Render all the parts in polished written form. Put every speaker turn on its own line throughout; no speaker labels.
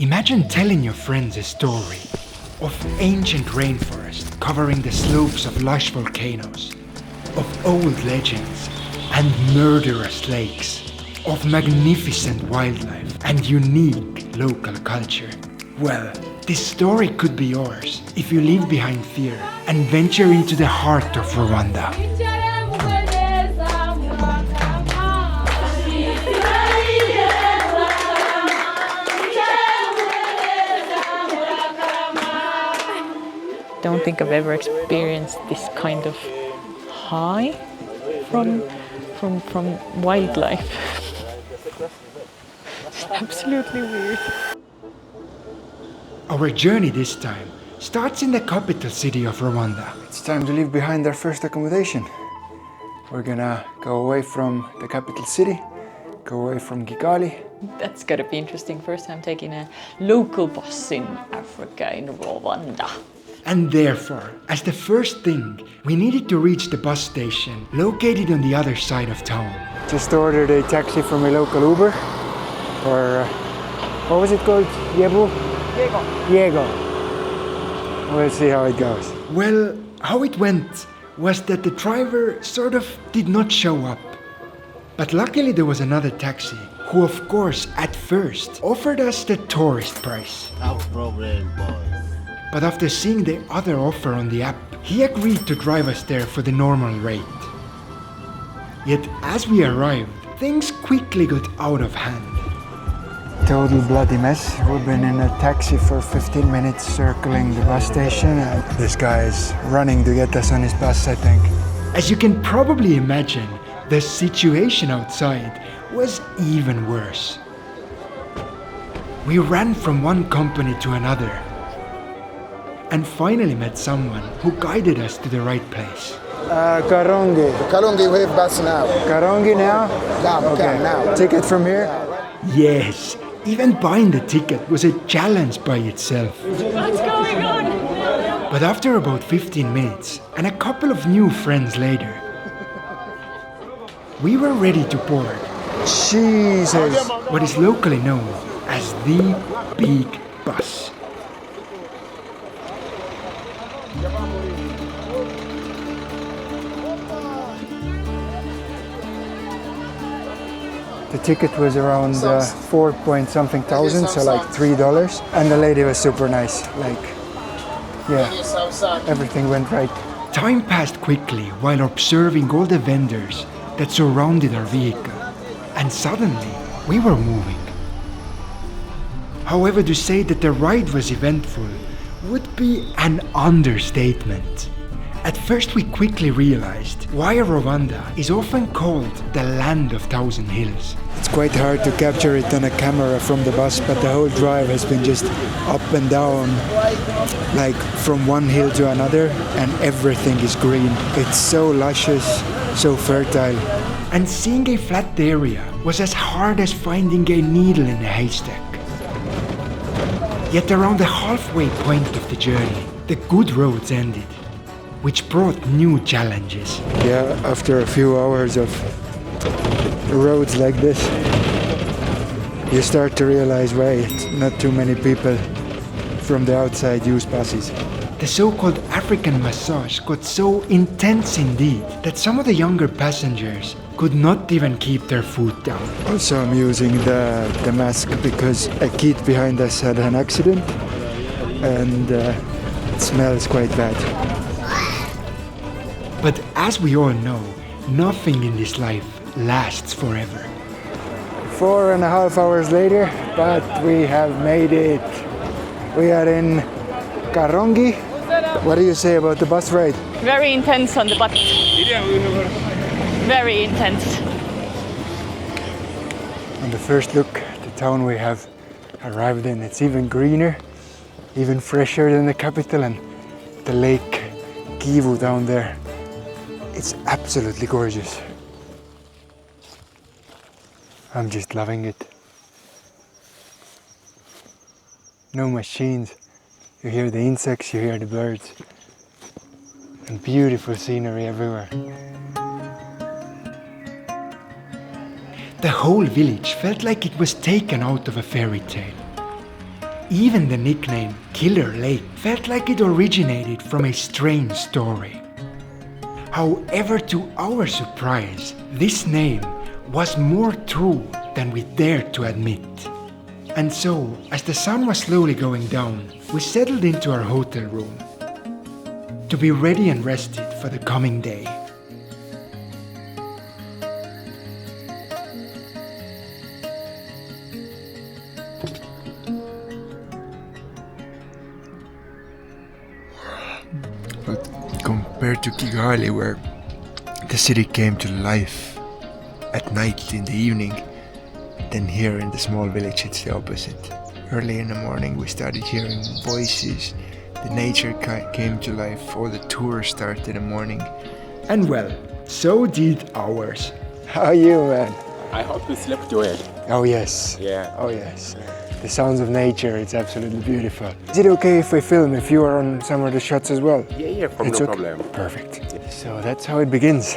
Imagine telling your friends a story of ancient rainforest covering the slopes of lush volcanoes, of old legends and murderous lakes, of magnificent wildlife and unique local culture. Well, this story could be yours if you leave behind fear and venture into the heart of Rwanda.
I don't think I've ever experienced this kind of high from wildlife. It's absolutely weird.
Our journey this time starts in the capital city of Rwanda.
It's time to leave behind our first accommodation. We're gonna go away from the capital city, go away from Kigali.
That's gotta be interesting. First time taking a local bus in Africa, in Rwanda.
And therefore, as the first thing, we needed to reach the bus station located on the other side of town.
Just ordered a taxi from a local Uber, or what was it called? Yebu? Yego. We'll see how it goes.
Well, how it went was that the driver sort of did not show up. But luckily there was another taxi, who of course at first offered us the tourist price.
No problem, boys.
But after seeing the other offer on the app, he agreed to drive us there for the normal rate. Yet as we arrived, things quickly got out of hand.
Total bloody mess. We've been in a taxi for 15 minutes circling the bus station, and this guy is running to get us on his bus, I think.
As you can probably imagine, the situation outside was even worse. We ran from one company to another, and finally met someone who guided us to the right place.
Karongi.
Karongi, we have bus now.
Karongi now?
Now,
Okay.
now.
Ticket from here?
Yes, even buying the ticket was a challenge by itself.
What's going on?
But after about 15 minutes and a couple of new friends later, we were ready to board
Jesus.
what is locally known as the Big Bus.
The ticket was around 4 point something thousand, so like $3. And the lady was super nice. Like, yeah, everything went right.
Time passed quickly while observing all the vendors that surrounded our vehicle, and suddenly we were moving. However, to say that the ride was eventful would be an understatement. At first we quickly realized why Rwanda is often called the land of thousand hills.
It's quite hard to capture it on a camera from the bus, but the whole drive has been just up and down, like from one hill to another, and everything is green. It's so luscious, so fertile.
And seeing a flat area was as hard as finding a needle in a haystack. Yet around the halfway point of the journey, the good roads ended, which brought new challenges.
Yeah, after a few hours of roads like this, you start to realize why not too many people from the outside use buses.
The so-called African massage got so intense indeed that some of the younger passengers could not even keep their foot down.
Also, I'm using the mask because a kid behind us had an accident, and it smells quite bad.
But as we all know, nothing in this life lasts forever.
4.5 hours later, but we have made it. We are in Karongi. What do you say about the bus ride?
Very intense on the bus. Very intense.
On the first look, the town we have arrived in, it's even greener, even fresher than the capital, and the lake Kivu down there. It's absolutely gorgeous. I'm just loving it. No machines. You hear the insects, you hear the birds. And beautiful scenery everywhere.
The whole village felt like it was taken out of a fairy tale. Even the nickname Killer Lake felt like it originated from a strange story. However, to our surprise, this name was more true than we dared to admit. And so, as the sun was slowly going down, we settled into our hotel room to be ready and rested for the coming day.
But compared to Kigali, where the city came to life at night in the evening, then here in the small village it's the opposite. Early in the morning we started hearing voices, the nature came to life, all the tours started in the morning.
And well, so did ours.
How are you, man?
I hope you slept well.
Oh yes.
Yeah.
Oh yes. The sounds of nature, it's absolutely beautiful. Is it okay if I film if you are on some of the shots as well?
Yeah, no problem.
Perfect. So that's how it begins.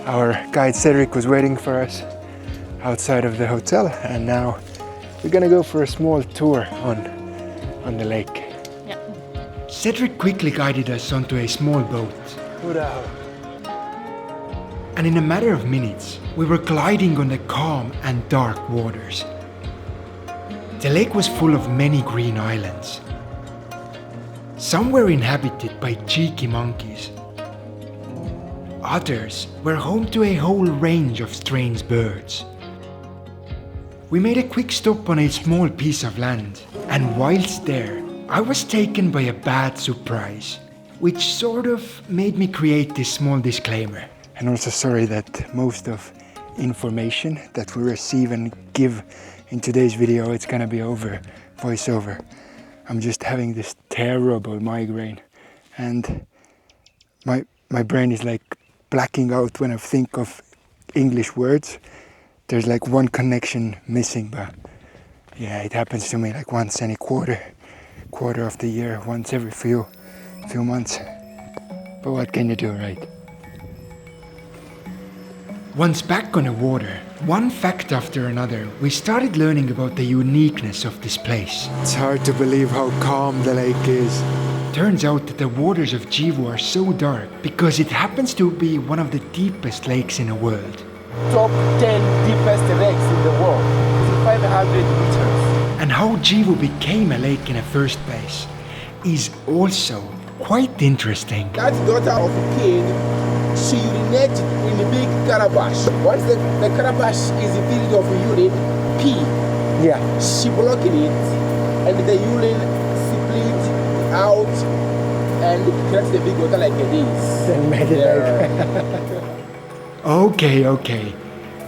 Our guide Cedric was waiting for us outside of the hotel, and now we're gonna go for a small tour on the lake.
Yeah.
Cedric quickly guided us onto a small boat.
Hurrah!
And in a matter of minutes, we were gliding on the calm and dark waters. The lake was full of many green islands. Some were inhabited by cheeky monkeys. Others were home to a whole range of strange birds. We made a quick stop on a small piece of land, and whilst there, I was taken by a bad surprise, which sort of made me create this small disclaimer.
And also sorry that most of information that we receive and give in today's video, it's gonna be over voiceover. I'm just having this terrible migraine, and my brain is like blacking out when I think of English words. There's like one connection missing, but yeah, it happens to me like once in a quarter of the year, once every few months. But what can you do, right?
Once back on the water, one fact after another, we started learning about the uniqueness of this place.
It's hard to believe how calm the lake is.
Turns out that the waters of Kivu are so dark because it happens to be one of the deepest lakes in the world.
Top 10 deepest lakes in the world. It's 500 meters.
And how Kivu became a lake in the first place is also quite interesting.
That daughter of a king, she urinated in a big calabash. Once the calabash is filled of urine, pee.
Yeah.
She blocked it, and the urine split out and created the big water like this.
Then made it like
Okay.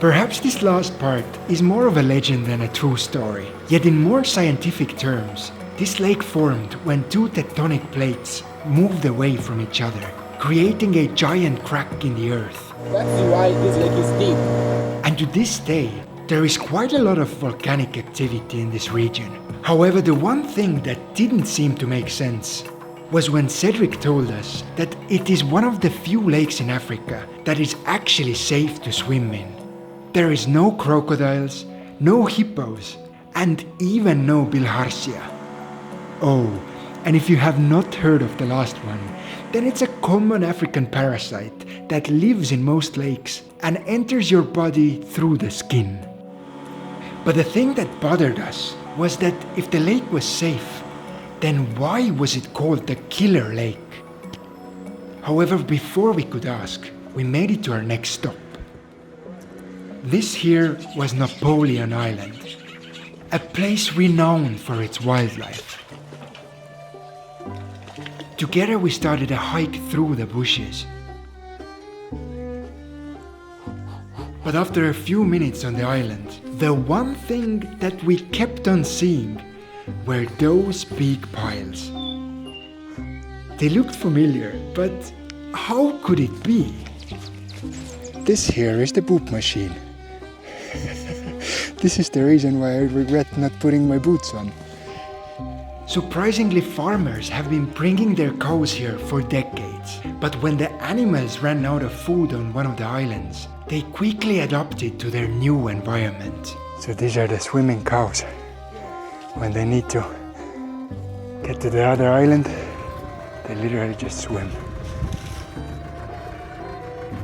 Perhaps this last part is more of a legend than a true story. Yet in more scientific terms, this lake formed when two tectonic plates moved away from each other, creating a giant crack in the earth.
That's why this lake is deep.
And to this day, there is quite a lot of volcanic activity in this region. However, the one thing that didn't seem to make sense was when Cedric told us that it is one of the few lakes in Africa that is actually safe to swim in. There is no crocodiles, no hippos, and even no bilharzia. Oh, and if you have not heard of the last one, then it's a common African parasite that lives in most lakes and enters your body through the skin. But the thing that bothered us was that if the lake was safe, then why was it called the Killer Lake? However, before we could ask, we made it to our next stop. This here was Napoleon Island, a place renowned for its wildlife. Together we started a hike through the bushes. But after a few minutes on the island, the one thing that we kept on seeing were those big piles. They looked familiar, but how could it be?
This here is the poop machine. This is the reason why I regret not putting my boots on.
Surprisingly, farmers have been bringing their cows here for decades. But when the animals ran out of food on one of the islands, they quickly adapted to their new environment.
So these are the swimming cows. when they need to get to the other island, they literally just swim.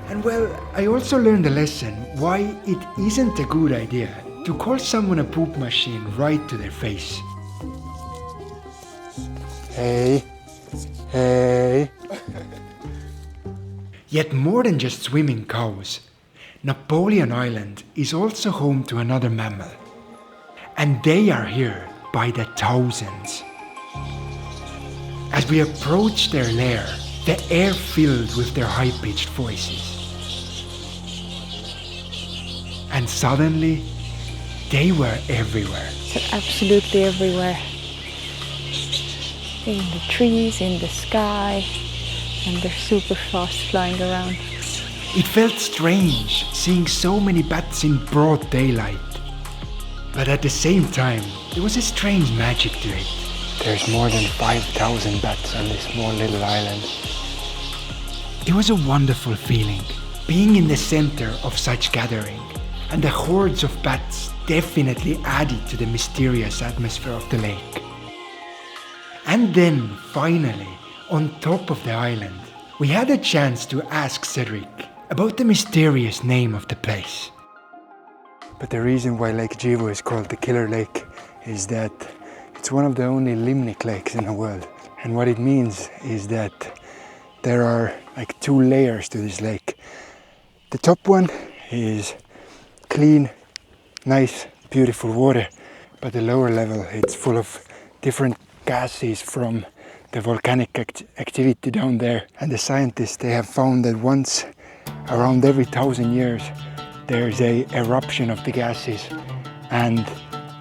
And well, I also learned a lesson why it isn't a good idea to call someone a poop machine right to their face.
Hey, hey.
Yet more than just swimming cows, Napoleon Island is also home to another mammal. And they are here by the thousands. As we approached their lair, the air filled with their high-pitched voices. And suddenly, they were everywhere.
They're absolutely everywhere. In the trees, in the sky, and they're super fast flying around.
It felt strange seeing so many bats in broad daylight. But at the same time, there was a strange magic to it.
There's more than 5,000 bats on this small little island.
It was a wonderful feeling, being in the center of such gathering, and the hordes of bats definitely added to the mysterious atmosphere of the lake. And then, finally, on top of the island, we had a chance to ask Cedric about the mysterious name of the place.
But the reason why Lake Kivu is called the Killer Lake is that it's one of the only limnic lakes in the world. And what it means is that there are like 2 layers to this lake. The top one is clean, nice, beautiful water, but the lower level, it's full of different gases from the volcanic activity down there. And the scientists, they have found that once around every 1,000 years there's a eruption of the gases, and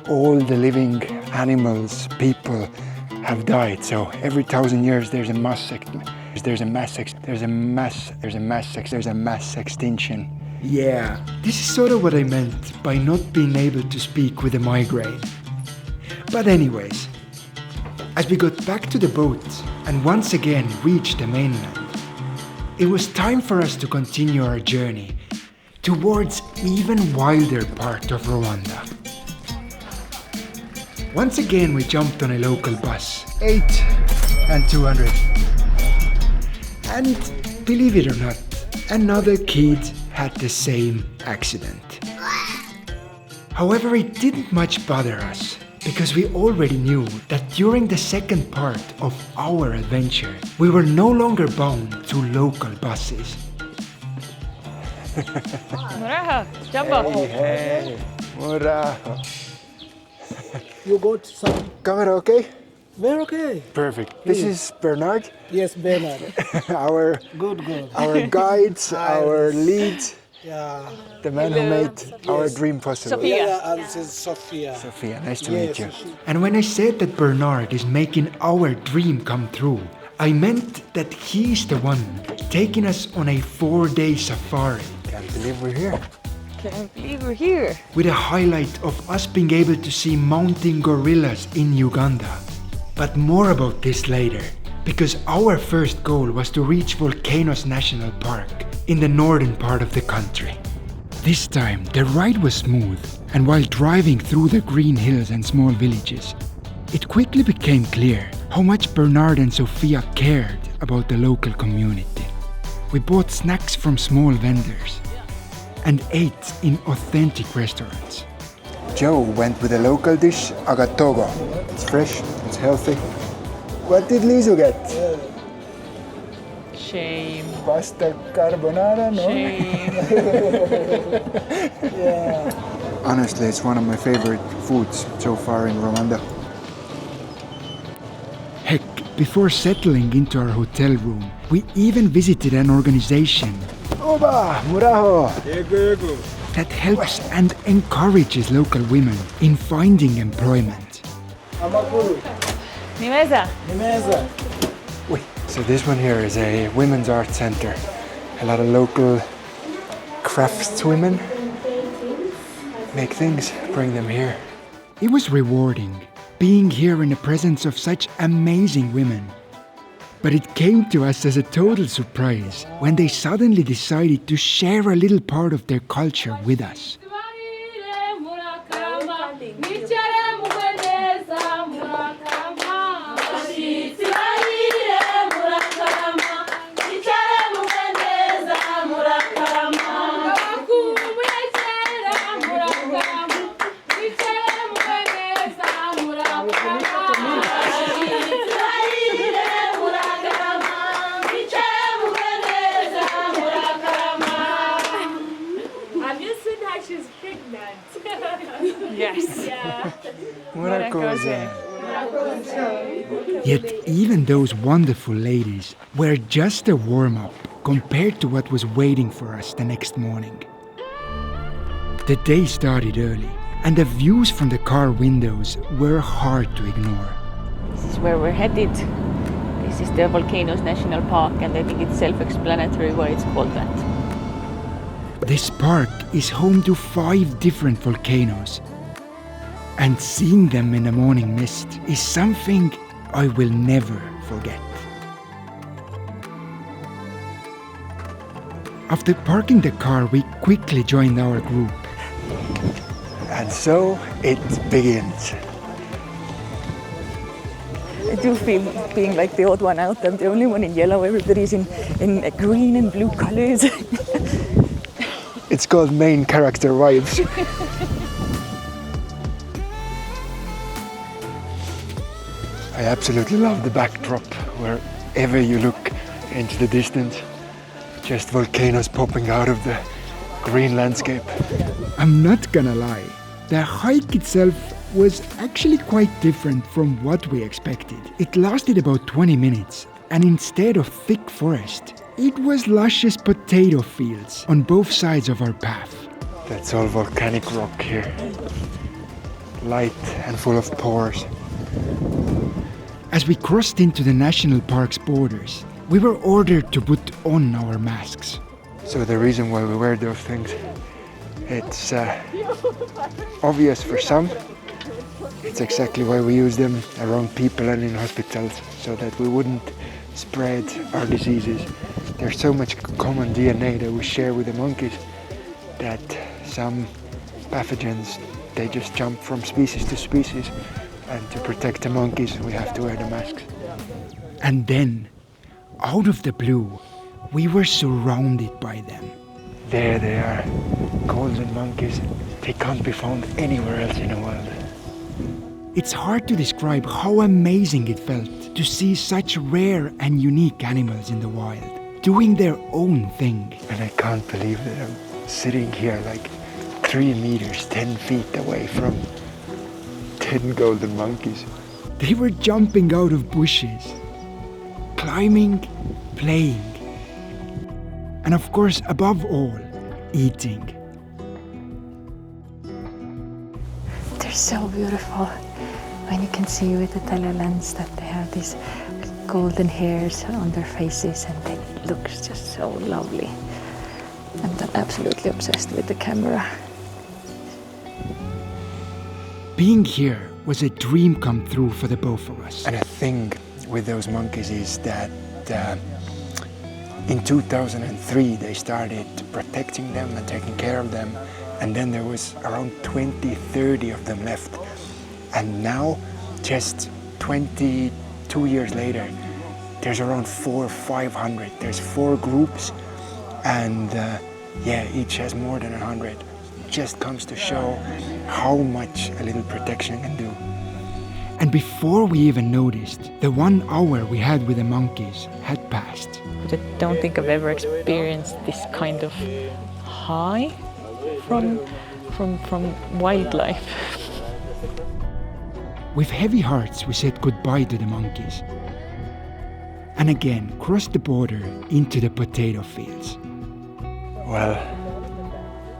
all the living animals, people have died. So every 1,000 years there's a mass extinction.
Yeah, this is sort of what I meant by not being able to speak with a migraine. But anyways, as we got back to the boat and once again reached the mainland, it was time for us to continue our journey towards even wilder part of Rwanda. Once again we jumped on a local bus,
8 and 200.
and believe it or not, another kid had the same accident. However, it didn't much bother us, because we already knew that during the second part of our adventure, we were no longer bound to local buses.
Muraho, Jumbo.
Hey, Muraho.
You got some.
Camera okay?
We're okay.
Perfect. This is Bernard,
Yes, Bernard.
our
Good.
guides, our lead,
Yeah.
the man who made our dream possible.
Sophia.
Yeah, and this is Sophia.
Sophia, nice to meet you.
And when I said that Bernard is making our dream come true, I meant that he's the one taking us on a 4-day safari,
Can't believe we're here.
Can't believe we're here.
with a highlight of us being able to see mountain gorillas in Uganda. But more about this later, because our first goal was to reach Volcanoes National Park in the northern part of the country. This time the ride was smooth, and while driving through the green hills and small villages, it quickly became clear how much Bernard and Sophia cared about the local community. We bought snacks from small vendors and ate in authentic restaurants.
Joe went with a local dish, agatogo. It's fresh, it's healthy. What did Liisu get?
Shame.
Pasta carbonara, no?
Shame.
Honestly, it's one of my favorite foods so far in Rwanda.
Heck, before settling into our hotel room, we even visited an organization
Oba, muraho!
that helps and encourages local women in finding employment.
Nimeza.
Wait, so this one here is a women's art center. A lot of local craftswomen make things, bring them here.
It was rewarding being here in the presence of such amazing women. But it came to us as a total surprise when they suddenly decided to share a little part of their culture with us.
Have you seen how she's pregnant?
Yes.
Yeah.
Yet even those wonderful ladies were just a warm-up compared to what was waiting for us the next morning. The day started early, and the views from the car windows were hard to ignore.
This is where we're headed. This is the Volcanoes National Park, and I think it's self-explanatory why it's called that.
This park is home to 5 different volcanoes, and seeing them in the morning mist is something I will never forget. After parking the car, we quickly joined our group.
And so it begins.
I do feel being like the odd one out. I'm the only one in yellow. Everybody's in green and blue colors.
It's called main character vibes. I absolutely love the backdrop. Wherever you look into the distance, just volcanoes popping out of the green landscape.
I'm not gonna lie, the hike itself was actually quite different from what we expected. It lasted about 20 minutes, and instead of thick forest, it was luscious potato fields on both sides of our path.
That's all volcanic rock here. Light and full of pores.
As we crossed into the national park's borders, we were ordered to put on our masks.
So the reason why we wear those things, it's obvious for some. It's exactly why we use them around people and in hospitals, so that we wouldn't spread our diseases. There's so much common DNA that we share with the monkeys that some pathogens, they just jump from species to species, and to protect the monkeys we have to wear the masks.
And then, out of the blue, we were surrounded by them.
There they are, golden monkeys. They can't be found anywhere else in the world.
It's hard to describe how amazing it felt to see such rare and unique animals in the wild, doing their own thing.
And I can't believe that I'm sitting here like 3 meters, 10 feet away from 10 golden monkeys.
They were jumping out of bushes, climbing, playing, and of course, above all, eating.
They're so beautiful. When you can see with the telelens that they have these golden hairs on their faces, and they look just so lovely. I'm absolutely obsessed with the camera.
Being here was a dream come true for the both of us.
And the thing with those monkeys is that in 2003 they started protecting them and taking care of them, and then there was around 20-30 of them left. And now, just 22 years later, there's around 400 or 500. There's 4 groups, and each has more than 100. Just comes to show how much a little protection can do.
And before we even noticed, the 1 hour we had with the monkeys had passed.
But I don't think I've ever experienced this kind of high from wildlife.
With heavy hearts, we said goodbye to the monkeys, and again crossed the border into the potato fields.
Well,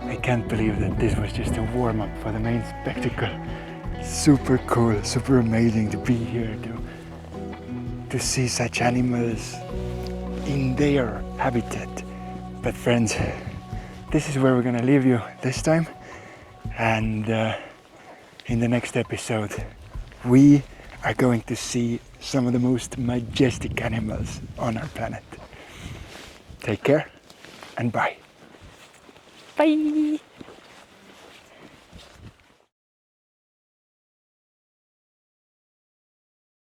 I can't believe that this was just a warm-up for the main spectacle. Super cool, super amazing to be here, to see such animals in their habitat. But friends, this is where we're gonna leave you this time, and in the next episode we are going to see some of the most majestic animals on our planet. Take care and bye.
Bye!